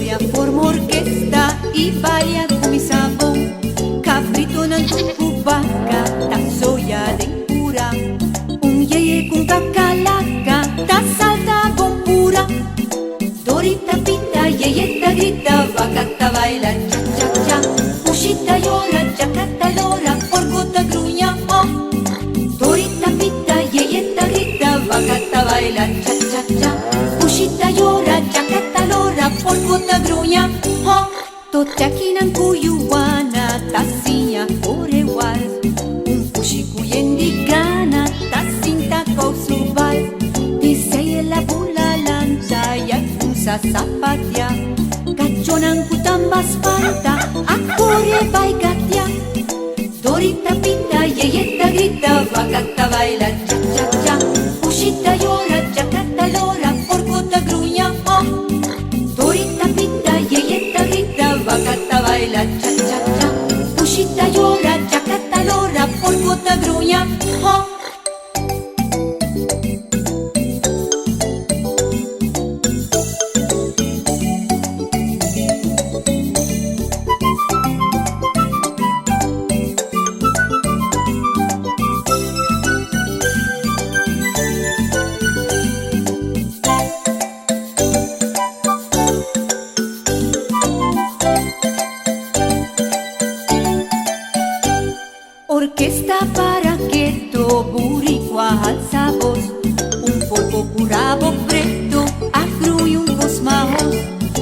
Gloria forma orquesta y baila con mi sabón. Cabrito ng tucubaca, ta soya de pura. Un yeye con cacalaca, ta salta con pura. Dorita pita, yeyeta grita, vacata baila, cha cha cha. Pushita llora, chacata lora, porcota gruña, oh. Dorita pita, yeyeta grita, vacata baila, cha cha cha. Pushita llora, chacata lora, porcota gruña, oh. Totaki ng kuyuana, tasinya korewal. Un pushikuyendigana, tasinta kausubal. Disay la bulalanta, yakusa sapatya. Kachonang kutambas pata, akore baigatya. Dorita pita, yeyeta grita, vacata baila, cha cha cha. Pushita llora, chacata lora, porcota gruña, oh. Dorita pita, yeyeta grita, vacata baila, cha cha cha. Pushita llora, chacata lora, porcota gruña, oh. Orquesta para quieto, buricua alza voz. Un porco curabo preto, agru y un cosmajos.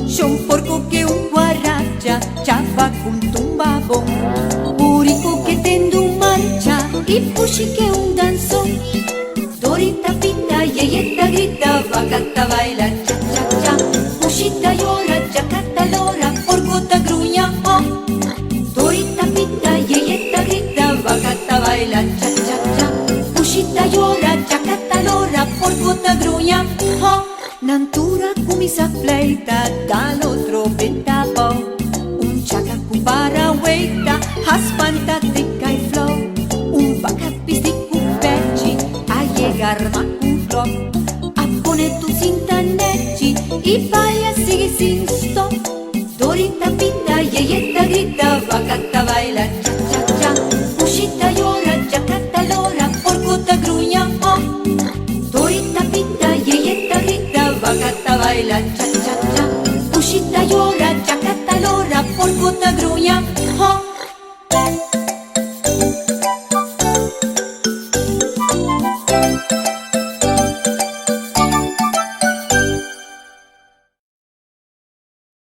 Son porco que un guaracha, chapa con tumbabón. Burico que tendo marcha y pushi que un danzón. Dorita pita, yeyeta grita, vacata baila, cha cha cha. Pushita llora, chacata lora, porcota gruña, oh. Dorita pita, yeyeta grita, vacata baila, cha cha cha. Pushita llora, chacata lora, porcota gruña, oh. Nantura kumisa pleita, dal otro ventabo. Un chaca para hueita, haspanta tica y flow. Un bacapis de cupechi, a llegar un clock. A poner tu cinta nechi y vaya sigue sin stop. Dorita pita, yeyeta grita, vacata baila, cha cha cha. Pushita llora, chacata lora, porcota gruña, oh. Dorita pita, yeyeta grita, vacata baila, cha cha cha. Pushita llora, chacata lora, porcota gruña,